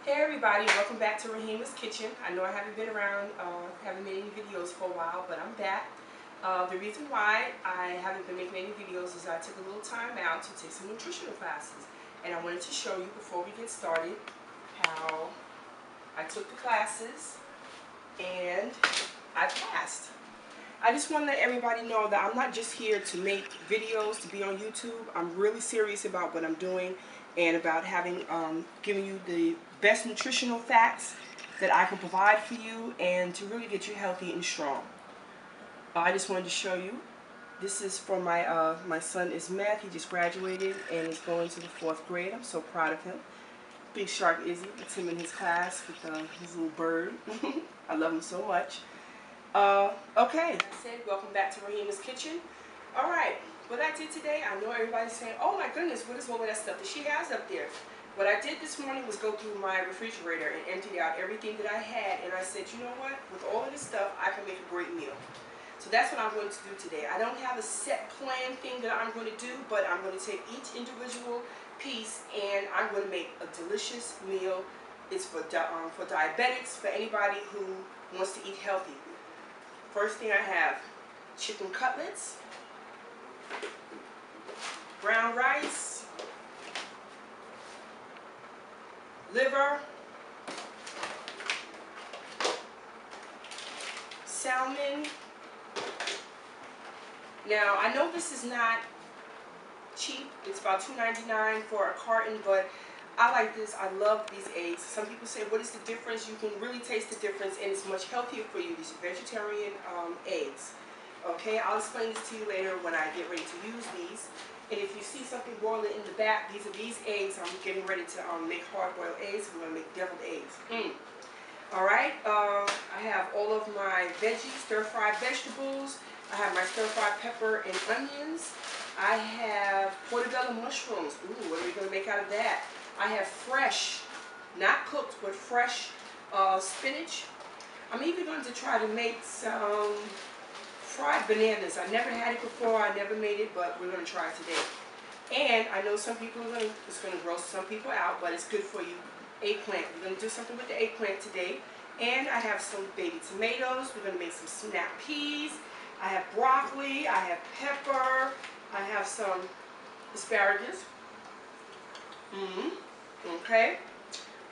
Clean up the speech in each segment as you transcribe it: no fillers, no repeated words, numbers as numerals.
Hey everybody, welcome back to Rehema's Kitchen. I know I haven't been around, haven't made any videos for a while, but I'm back. The reason why I haven't been making any videos is I took a little time out to take some nutritional classes. And I wanted to show you before we get started how I took the classes and I passed. I just want to let everybody know that I'm not just here to make videos to be on YouTube. I'm really serious about what I'm doing and about having giving you the best nutritional facts that I can provide for you and to really get you healthy and strong. I just wanted to show you. This is for my son Ismet. He just graduated and is going to the 4th grade. I'm so proud of him. Big Shark Izzy, it's him in his class with his little bird. I love him so much. Okay, I said welcome back to Rehema's Kitchen. Alright, what I did today, I know everybody's saying, oh my goodness, what is all of that stuff that she has up there? What I did this morning was go through my refrigerator and empty out everything that I had, and I said, you know what, with all of this stuff, I can make a great meal. So that's what I'm going to do today. I don't have a set plan thing that I'm going to do, but I'm going to take each individual piece and I'm going to make a delicious meal. It's for diabetics, for anybody who wants to eat healthy. First thing I have, chicken cutlets, brown rice, liver, salmon. Now, I know this is not cheap. It's about $2.99 for a carton, but I like this. I love these eggs. Some people say, what is the difference? You can really taste the difference, and it's much healthier for you. These are vegetarian eggs. Okay, I'll explain this to you later when I get ready to use these. And if you see something boiling in the back, these are these eggs. I'm getting ready to make hard-boiled eggs. I'm going to make deviled eggs. Alright, I have all of my veggies, stir-fried vegetables. I have my stir-fried pepper and onions. I have portobello mushrooms. Ooh, what are we going to make out of that? I have fresh, not cooked, but fresh spinach. I'm even going to try to make some fried bananas. I never had it before. I never made it, but we're going to try it today. And I know some people it's going to gross some people out, but it's good for you. Eggplant. We're going to do something with the eggplant today. And I have some baby tomatoes. We're going to make some snap peas. I have broccoli. I have pepper. I have some asparagus. Okay.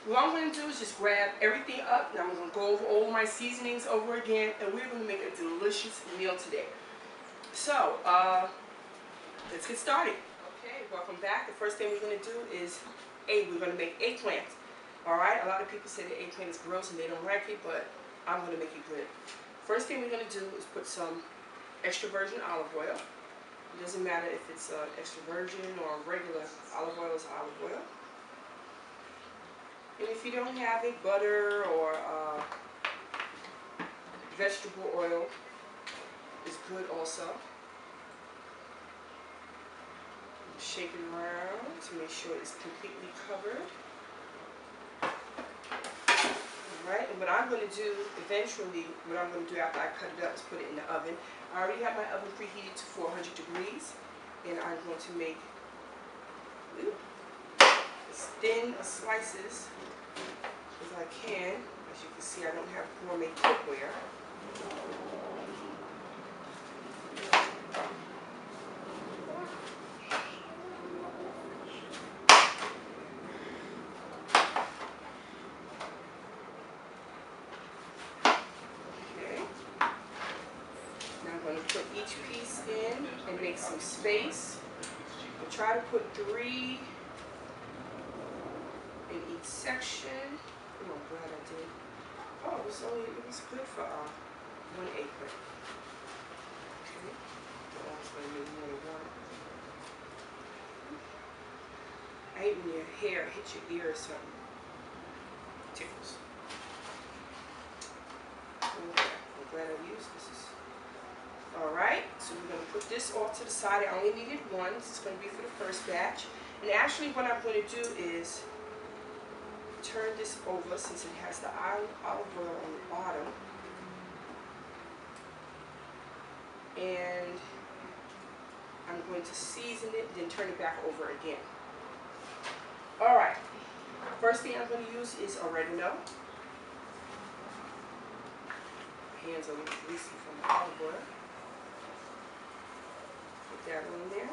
What I'm going to do is just grab everything up, and I'm going to go over all my seasonings over again, and we're going to make a delicious meal today. So, let's get started. Okay, welcome back. The first thing we're going to do is we're going to make eggplant. Alright, a lot of people say the eggplant is gross and they don't like it, but I'm going to make it good. First thing we're going to do is put some extra virgin olive oil. It doesn't matter if it's extra virgin or regular olive oil is olive oil. And if you don't have it, butter or vegetable oil is good also. Shake it around to make sure it's completely covered. Alright, and what I'm going to do eventually, what I'm going to do after I cut it up is put it in the oven. I already have my oven preheated to 400 degrees, and I'm going to make as thin slices as I can. As you can see, I don't have gourmet cookware. Put each piece in and make some space. I'll try to put 3 in each section. Oh, I'm glad I did. Oh, it was good for 1 eggplant. Okay. Also maybe more than 1. I hate when your hair hits your ear or something. Tickles. Okay. I'm glad I used this. Alright, so we're going to put this off to the side. I only needed 1. This is going to be for the first batch. And actually what I'm going to do is turn this over since it has the olive oil on the bottom. And I'm going to season it, then turn it back over again. Alright, First thing I'm going to use is oregano. My hands are a little greasy from the olive oil. Put that on there.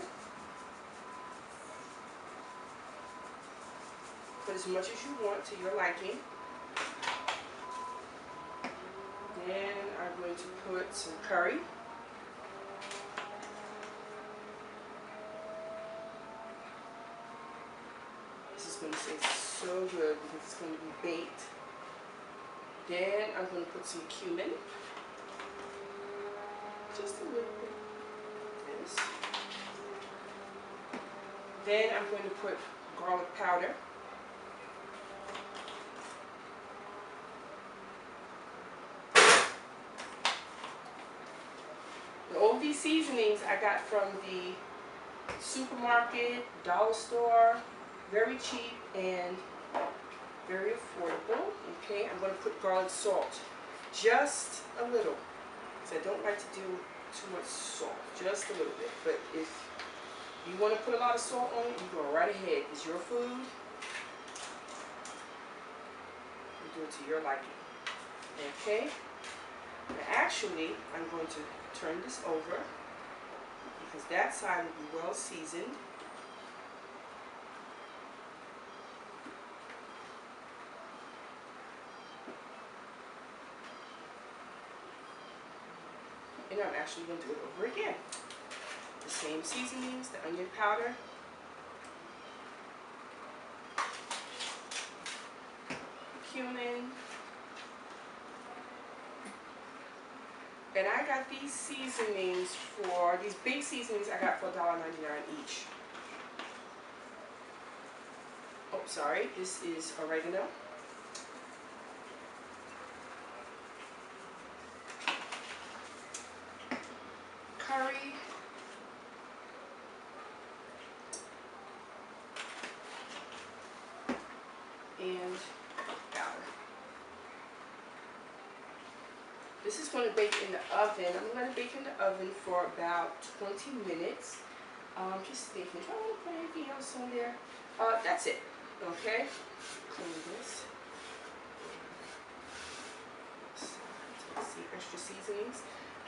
Put as much as you want to your liking. Then I'm going to put some curry. This is going to taste so good because it's going to be baked. Then I'm going to put some cumin. Just a little bit. This. Then I'm going to put garlic powder. And all these seasonings I got from the supermarket, dollar store, very cheap and very affordable. Okay, I'm going to put garlic salt, just a little, because I don't like to do too much salt, just a little bit. But if you want to put a lot of salt on it, you go right ahead. It's your food. You do it to your liking. Okay. Now actually, I'm going to turn this over because that side will be well seasoned. And I'm actually going to do it over again. The same seasonings, the onion powder, cumin, and I got these seasonings for, these big seasonings I got for $1.99 each. Oh, sorry, this is oregano. Curry. And powder. This is going to bake in the oven. I'm going to let it bake in the oven for about 20 minutes. Just thinking, do I want to put anything else on there? That's it. Okay. Clean this. See, extra seasonings.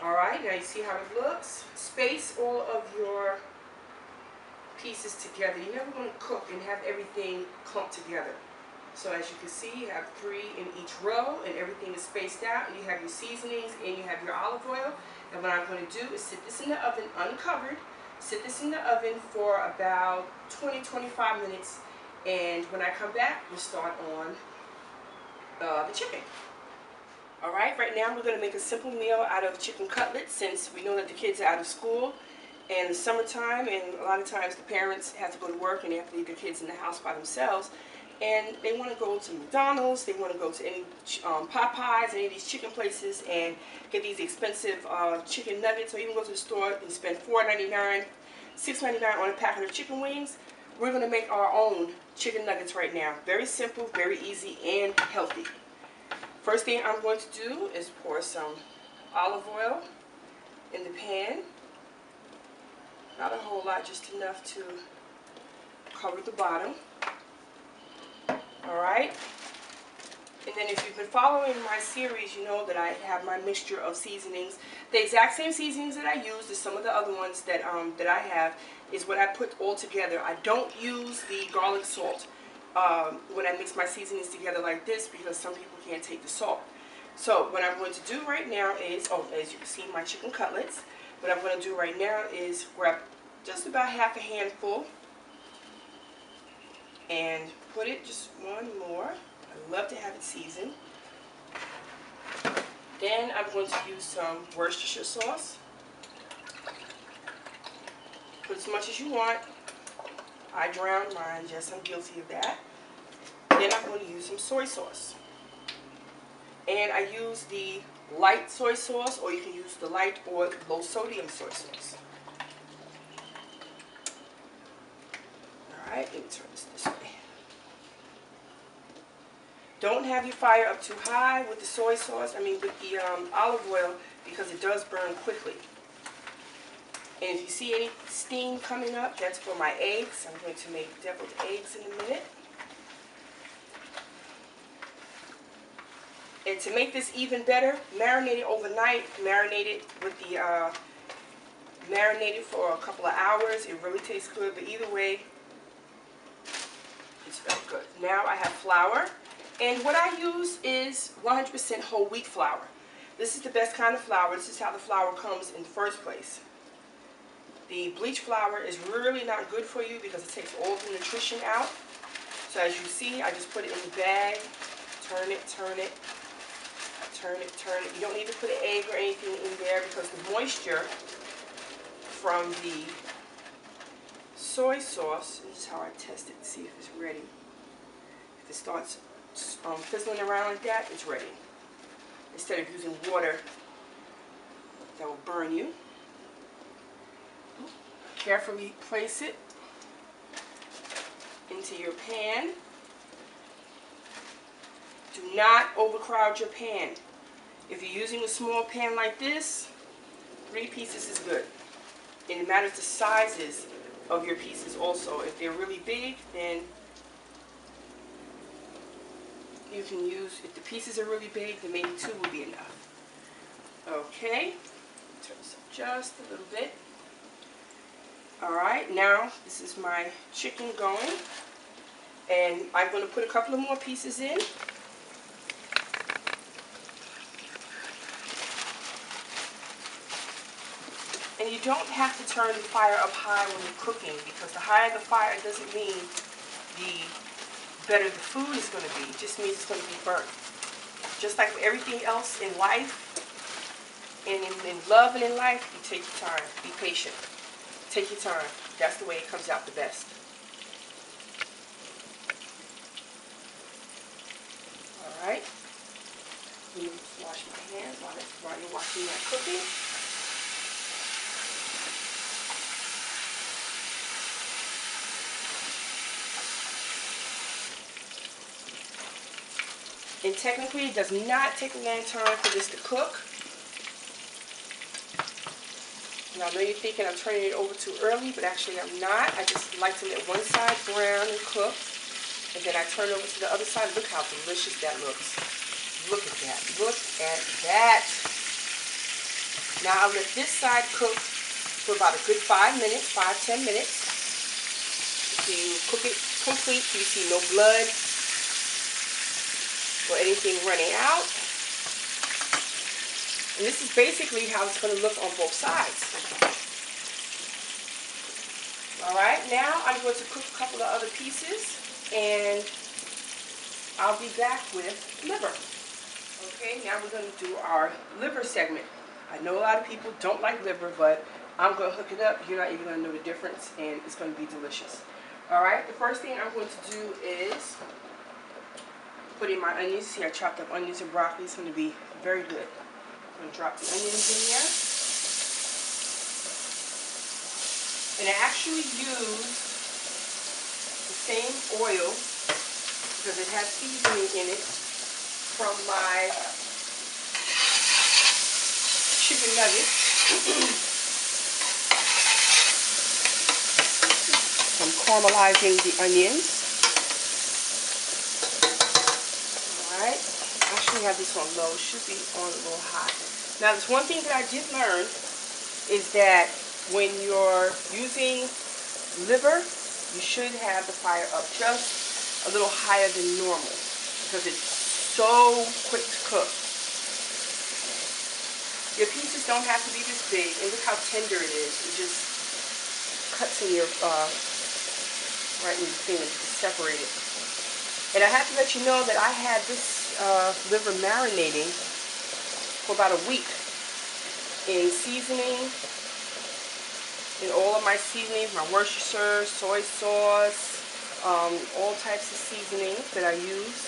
Alright, now you see how it looks. Space all of your pieces together. You're never going to cook and have everything clumped together. So as you can see, you have 3 in each row and everything is spaced out, and you have your seasonings and you have your olive oil. And what I'm going to do is sit this in the oven uncovered, sit this in the oven for about 20-25 minutes, and when I come back, we'll start on the chicken. Alright, right now we're going to make a simple meal out of chicken cutlets, since we know that the kids are out of school and it's summertime, and a lot of times the parents have to go to work and they have to leave their kids in the house by themselves. And they want to go to McDonald's, they want to go to any Popeyes, any of these chicken places, and get these expensive chicken nuggets, or even go to the store and spend $4.99, $6.99 on a packet of chicken wings. We're going to make our own chicken nuggets right now. Very simple, very easy, and healthy. First thing I'm going to do is pour some olive oil in the pan. Not a whole lot, just enough to cover the bottom. Alright, and then if you've been following my series, you know that I have my mixture of seasonings. The exact same seasonings that I use, as some of the other ones that I have, is what I put all together. I don't use the garlic salt when I mix my seasonings together like this, because some people can't take the salt. So what I'm going to do right now is, as you can see, my chicken cutlets. What I'm going to do right now is grab just about half a handful and put it just one more. I love to have it seasoned. Then I'm going to use some Worcestershire sauce. Put as much as you want. I drowned mine, yes, I'm guilty of that. Then I'm going to use some soy sauce. And I use the light soy sauce, or you can use the light or low sodium soy sauce. Alright, let me turn this way. Don't have your fire up too high with the soy sauce, with the olive oil, because it does burn quickly. And if you see any steam coming up, that's for my eggs. I'm going to make deviled eggs in a minute. And to make this even better, marinate it overnight. Marinate it with the marinate it for a couple of hours. It really tastes good, but either way, it's very good. Now I have flour, and what I use is 100% whole wheat flour. This is the best kind of flour. This is how the flour comes in the first place. The bleach flour is really not good for you because it takes all the nutrition out. So as you see, I just put it in the bag, turn it, turn it, turn it, turn it. You don't need to put an egg or anything in there because the moisture from the soy sauce, this is how I test it to see if it's ready. If it starts fizzling around like that, it's ready. Instead of using water that will burn you. Carefully place it into your pan. Do not overcrowd your pan. If you're using a small pan like this, 3 pieces is good. And it matters the sizes of your pieces also. If they're really big, then you can use, if the pieces are really big, then maybe 2 will be enough. Okay, turn this up just a little bit. Alright, now this is my chicken going. And I'm going to put a couple of more pieces in. And you don't have to turn the fire up high when you're cooking, because the higher the fire doesn't mean the better the food is going to be. It just means it's going to be burnt. Just like with everything else in life, and in love and in life, you take your time. Be patient. Take your time. That's the way it comes out the best. Alright. Let me wash my hands while you're watching that cooking. And technically, it does not take a long time for this to cook. Now, I know you're thinking I'm turning it over too early, but actually I'm not. I just like to let one side brown and cook, and then I turn over to the other side. Look how delicious that looks. Look at that. Look at that. Now, I'll let this side cook for about a good 5 minutes, 5-10 minutes. So you cook it complete so you see no blood or anything running out. And this is basically how it's going to look on both sides. Alright, now I'm going to cook a couple of other pieces, and I'll be back with liver. Okay, now we're going to do our liver segment. I know a lot of people don't like liver, but I'm going to hook it up. You're not even going to know the difference, and it's going to be delicious. Alright, the first thing I'm going to do is put in my onions. See, I chopped up onions and broccoli. It's going to be very good. I'm going to drop the onions in there. And I actually use the same oil because it has seasoning in it from my chicken nuggets. I'm caramelizing the onions. Alright. I actually have this on low. It should be on a little high. Now, there's one thing that I did learn is that when you're using liver, you should have the fire up just a little higher than normal because it's so quick to cook. Your pieces don't have to be this big, and look how tender it is. It just cuts in your right in the thing and separate it. And I have to let you know that I had this liver marinating for about a week in seasoning, in all of my seasonings, my Worcestershire, soy sauce, all types of seasoning that I use,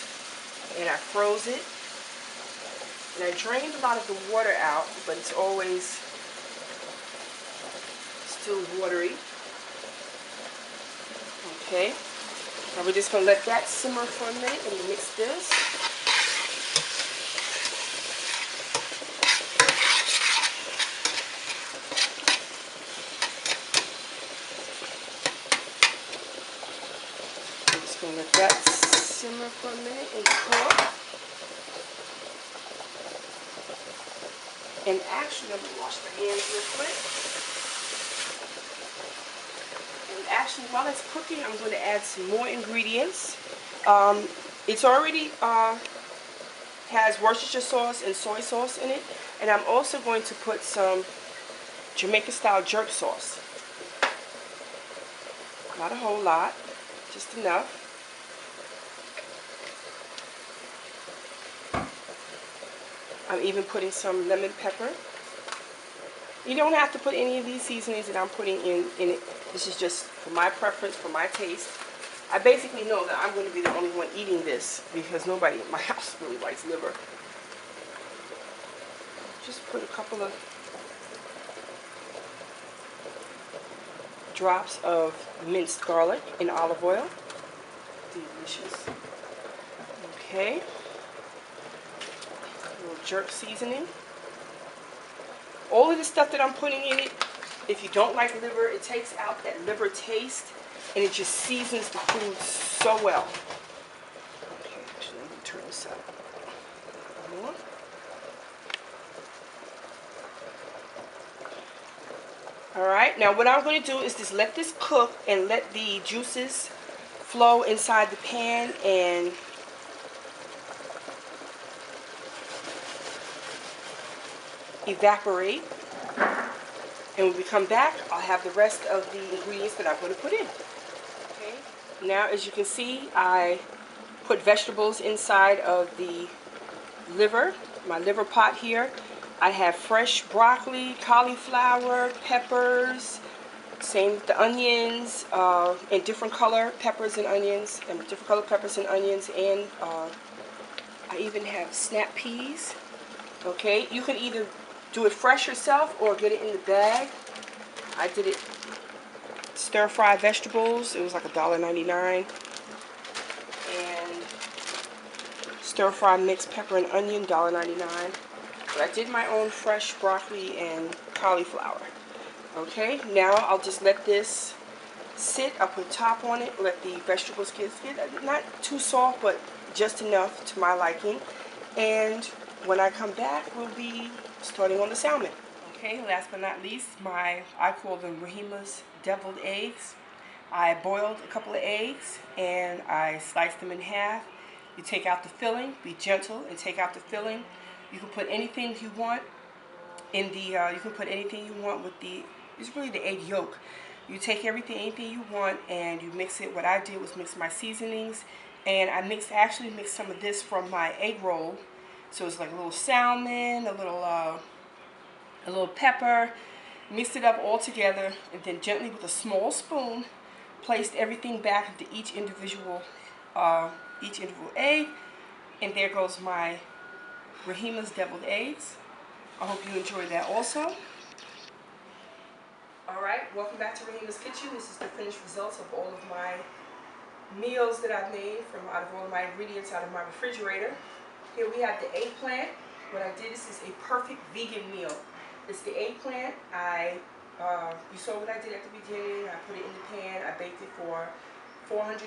and I froze it. And I drained a lot of the water out, but it's always still watery. Okay, now we're just going to let that simmer for a minute and mix this. I'm just going to let that simmer for a minute and cook. And actually, I'm going to wash my hands real quick. And actually, while it's cooking, I'm going to add some more ingredients. It's already has Worcestershire sauce and soy sauce in it. And I'm also going to put some Jamaican style jerk sauce. Not a whole lot, just enough. I'm even putting some lemon pepper. You don't have to put any of these seasonings that I'm putting in it. This is just for my preference, for my taste. I basically know that I'm going to be the only one eating this because nobody in my house really likes liver. Just put a couple of drops of minced garlic and olive oil. Delicious. Okay. A little jerk seasoning. All of the stuff that I'm putting in it, if you don't like liver, it takes out that liver taste and it just seasons the food so well. Okay, actually, let me turn this up. More. Alright, now what I'm going to do is just let this cook and let the juices flow inside the pan and evaporate. And when we come back, I'll have the rest of the ingredients that I'm going to put in. Okay. Now, as you can see, I put vegetables inside of the liver, my liver pot here. I have fresh broccoli, cauliflower, peppers, same with the onions, and different color peppers and onions, and I even have snap peas. Okay, you can either do it fresh yourself or get it in the bag. I did it stir-fried vegetables. It was like $1.99. And stir-fried mixed pepper and onion, $1.99. But I did my own fresh broccoli and cauliflower. Okay, now I'll just let this sit. I'll put top on it, let the vegetables get not too soft, but just enough to my liking. And when I come back, we'll be starting on the salmon. Okay, last but not least, I call them Rehema's deviled eggs. I boiled a couple of eggs and I sliced them in half. You take out the filling, be gentle and take out the filling. You can put anything you want in the, it's really the egg yolk. You take anything you want and you mix it. What I did was mix my seasonings, and I actually mixed some of this from my egg roll. So it's like a little salmon, a little pepper, mixed it up all together, and then gently with a small spoon, placed everything back into each individual egg, and there goes my Rehema's deviled eggs. I hope you enjoyed that also. Alright, welcome back to Rehema's Kitchen. This is the finished results of all of my meals that I've made out of all of my ingredients out of my refrigerator. Here we have the eggplant. What I did is a perfect vegan meal. It's the eggplant. You saw what I did at the beginning. I put it in the pan. I baked it for 400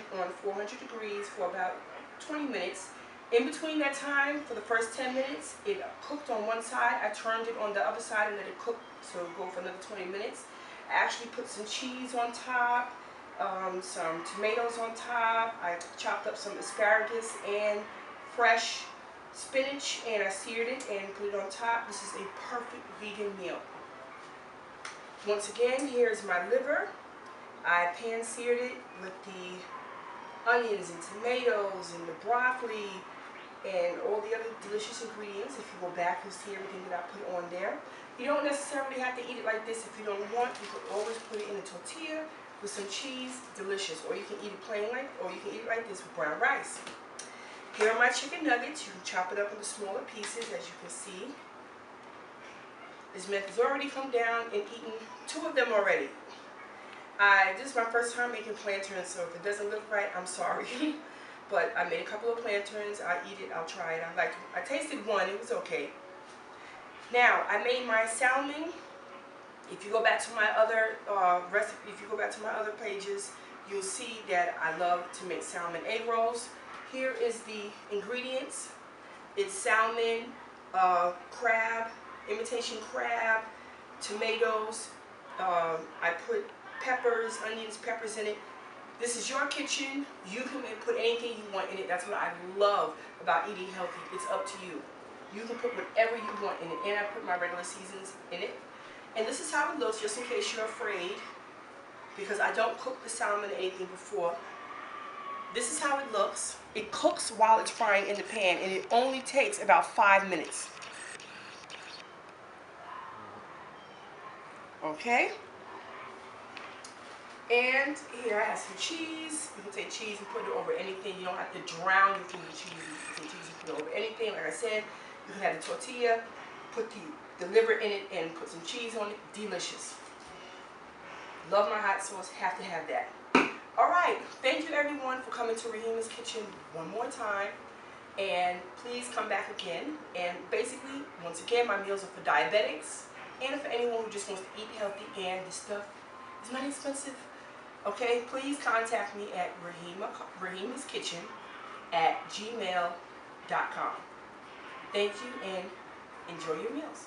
degrees for about 20 minutes. In between that time, for the first 10 minutes, it cooked on one side. I turned it on the other side and let it cook, so it'll go for another 20 minutes. I actually put some cheese on top, some tomatoes on top. I chopped up some asparagus and fresh spinach, and I seared it and put it on top. This is a perfect vegan meal. Once again, here's my liver. I pan-seared it with the onions and tomatoes and the broccoli and all the other delicious ingredients. If you go back, you'll see everything that I put on there. You don't necessarily have to eat it like this if you don't want. You could always put it in a tortilla with some cheese, delicious. Or you can eat it plain or you can eat it like this with brown rice. Here are my chicken nuggets. You can chop it up into smaller pieces, as you can see. This meth has already come down and eaten 2 of them already. This is my first time making plantains, so if it doesn't look right, I'm sorry. But I made a couple of plantains. I'll eat it. I'll try it. I tasted one. It was okay. Now, I made my salmon. If you go back to my other pages, you'll see that I love to make salmon egg rolls. Here is the ingredients. It's salmon, crab, imitation crab, tomatoes. I put peppers, onions, peppers in it. This is your kitchen. You can put anything you want in it. That's what I love about eating healthy. It's up to you. You can put whatever you want in it. And I put my regular seasons in it. And this is how it looks, just in case you're afraid, because I don't cook the salmon or anything before. This is how it looks. It cooks while it's frying in the pan, and it only takes about 5 minutes. Okay? And here I have some cheese. You can take cheese and put it over anything. You don't have to drown your food with cheese. You can take cheese and put it over anything. Like I said, you can have the tortilla, put the liver in it, and put some cheese on it. Delicious. Love my hot sauce. Have to have that. Alright, thank you everyone for coming to Rehema's Kitchen one more time. And please come back again. And basically, once again, my meals are for diabetics and for anyone who just wants to eat healthy, and this stuff is not expensive. Okay, please contact me at Rehema's Kitchen at gmail.com. Thank you and enjoy your meals.